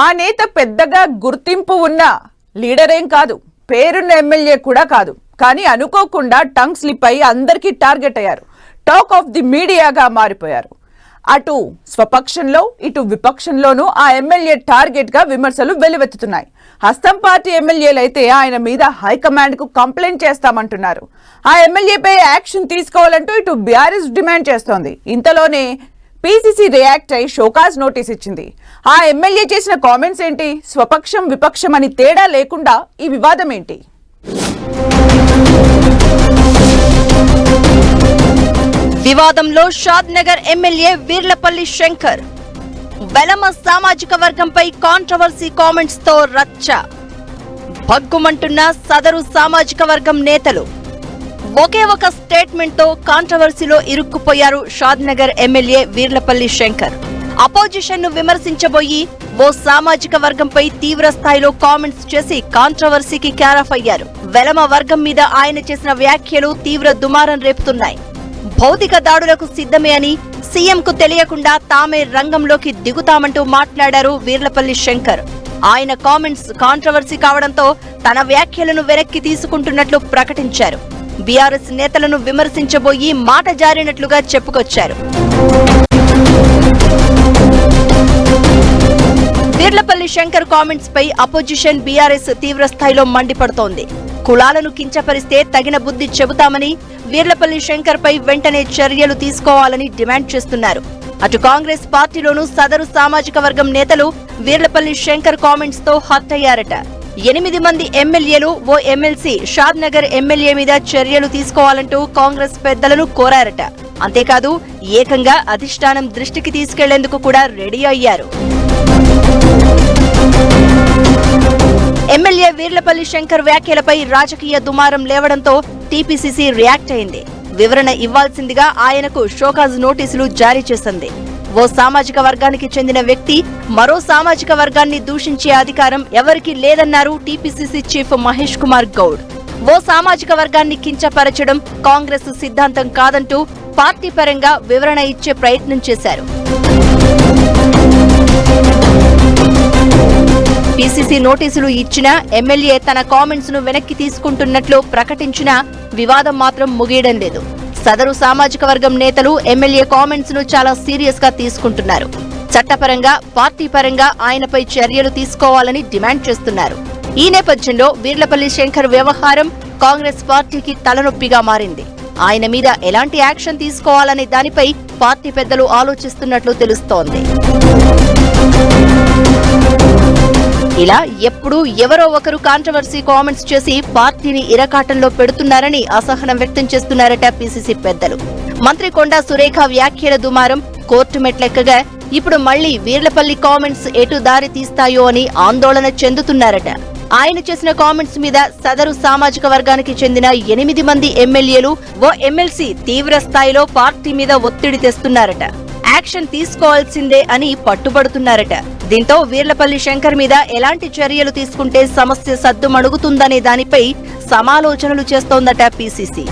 ఆ నేత పెద్దగా గుర్తింపు ఉన్న లీడరేం కాదు, పేరున్న ఎమ్మెల్యే కూడా కాదు. కానీ అనుకోకుండా టంగ్ స్లిప్ అయి అందరికీ టార్గెట్ అయ్యారు. టాక్ ఆఫ్ ది మీడియాగా మారిపోయారు. అటు స్వపక్షంలో ఇటు విపక్షంలోనూ ఆ ఎమ్మెల్యే టార్గెట్ గా విమర్శలు వెల్లువెత్తుతున్నాయి. హస్తం పార్టీ ఎమ్మెల్యేలైతే ఆయన మీద హైకమాండ్ కు కంప్లైంట్ చేస్తామంటున్నారు. ఆ ఎమ్మెల్యేపై యాక్షన్ తీసుకోవాలంటూ ఇటు బీఆర్ఎస్ డిమాండ్ చేస్తోంది. ఇంతలోనే పీసీసీ రియాక్ట్ అయి షోకాజ్ నోటీస్ ఇచ్చింది. ఆ ఎమ్మెల్యే చేసిన కామెంట్స్ ఏంటి? స్వపక్షం విపక్షం అని తేడా లేకుండా ఈ వివాదం ఏంటి? వివాదంలో షాద్ నగర్ ఎమ్మెల్యే వీర్లపల్లి శంకర్. వెలమ సామాజిక వర్గంపై కాంట్రవర్సీ కామెంట్స్ తో రచ్చ. భగ్గుమంటున్న సదరు సామాజిక వర్గం నేతలు. ఒకే ఒక స్టేట్మెంట్ తో కాంట్రవర్సీలో ఇరుక్కుపోయారు షాద్ నగర్ ఎమ్మెల్యే వీర్లపల్లి శంకర్. అపోజిషన్ ను విమర్శించబోయి ఓ సామాజిక వర్గంపై తీవ్ర స్థాయిలో కామెంట్స్ చేసి కాంట్రవర్సీకి క్యారఫ్ అయ్యారు. వెలమ వర్గం మీద ఆయన చేసిన వ్యాఖ్యలు తీవ్ర దుమారం రేపుతున్నాయి. భౌతిక దాడులకు సిద్ధమే అని, సీఎంకు తెలియకుండా తామే రంగంలోకి దిగుతామంటూ మాట్లాడారు వీర్లపల్లి శంకర్. ఆయన కామెంట్స్ కాంట్రవర్సీ కావడంతో తన వ్యాఖ్యలను వెనక్కి తీసుకుంటున్నట్లు ప్రకటించారు. బీఆర్ఎస్ నేతలను విమర్శించబోయి మాట జారినట్లుగా చెప్పుకొచ్చారు. వీర్లపల్లి శంకర్ కామెంట్స్ పై అపోజిషన్ బీఆర్ఎస్ తీవ్ర స్థాయిలో మండిపడుతోంది. కులాలను కించపరిస్తే తగిన బుద్ధి చెబుతామని, వీర్లపల్లి శంకర్ పై వెంటనే చర్యలు తీసుకోవాలని డిమాండ్ చేస్తున్నారు. అటు కాంగ్రెస్ పార్టీలోనూ సదరు సామాజిక వర్గం నేతలు వీర్లపల్లి శంకర్ కామెంట్స్ తో హర్ట్ అయ్యారట. 8 మంది ఎమ్మెల్యేలు, ఓ ఎమ్మెల్సీ షాద్ నగర్ ఎమ్మెల్యే మీద చర్యలు తీసుకోవాలంటూ కాంగ్రెస్ పెద్దలను కోరారట. అంతేకాదు ఏకంగా అధిష్టానం దృష్టికి తీసుకెళ్లేందుకు కూడా రెడీ అయ్యారు. ఎమ్మెల్యే వీర్లపల్లి శంకర్ వ్యాఖ్యలపై రాజకీయ దుమారం లేవడంతో టీపీసీసీ రియాక్ట్ అయింది. వివరణ ఇవ్వాల్సిందిగా ఆయనకు షోకాజ్ నోటీసులు జారీ చేసింది. ఓ సామాజిక వర్గానికి చెందిన వ్యక్తి మరో సామాజిక వర్గాన్ని దూషించే అధికారం ఎవరికీ లేదన్నారు టీపీసీసీ చీఫ్ మహేష్ కుమార్ గౌడ్. ఓ సామాజిక వర్గాన్ని కించపరచడం కాంగ్రెస్ సిద్ధాంతం కాదంటూ పార్టీ పరంగా వివరణ ఇచ్చే ప్రయత్నం చేశారు. పీసీసీ నోటీసులు ఇచ్చినా ఎమ్మెల్యే తన కామెంట్స్ ను వెనక్కి తీసుకుంటున్నట్లు ప్రకటించినా వివాదం మాత్రం ముగియడం లేదు. సదరు సామాజిక వర్గం నేతలు ఎమ్మెల్యే కామెంట్స్ ను చాలా సీరియస్ గా తీసుకుంటున్నారు. చట్టపరంగా, పార్టీ పరంగా ఆయనపై చర్యలు తీసుకోవాలని డిమాండ్ చేస్తున్నారు. ఈ నేపథ్యంలో వీర్లపల్లి శంకర్ వ్యవహారం కాంగ్రెస్ పార్టీకి తలనొప్పిగా మారింది. ఆయన మీద ఎలాంటి యాక్షన్ తీసుకోవాలనే దానిపై పార్టీ పెద్దలు ఆలోచిస్తున్నట్లు తెలుస్తోంది. ఇలా ఎప్పుడూ ఎవరో ఒకరు కాంట్రవర్సీ కామెంట్స్ చేసి పార్టీని ఇరకాటంలో పెడుతున్నారని అసహనం వ్యక్తం చేస్తున్నారట పీసీసీ పెద్దలు. మంత్రి కొండా సురేఖ వ్యాఖ్యల దుమారం కోర్టు మెట్లెక్కగా ఇప్పుడు మళ్లీ వీర్లపల్లి కామెంట్స్ ఎటు దారి తీస్తాయో అని ఆందోళన చెందుతున్నారట. ఆయన చేసిన కామెంట్స్ మీద సదరు సామాజిక వర్గానికి చెందిన 8 మంది ఎమ్మెల్యేలు, ఓ ఎమ్మెల్సీ తీవ్ర స్థాయిలో పార్టీ మీద ఒత్తిడి తెస్తున్నారట. యాక్షన్ తీసుకోవాల్సిందే అని పట్టుబడుతున్నారట. దీంతో వీర్లపల్లి శంకర్ మీద ఎలాంటి చర్యలు తీసుకుంటే సమస్య సద్దుమణుగుతుందనే దానిపై సమాలోచనలు చేస్తోందట పీసీసీ.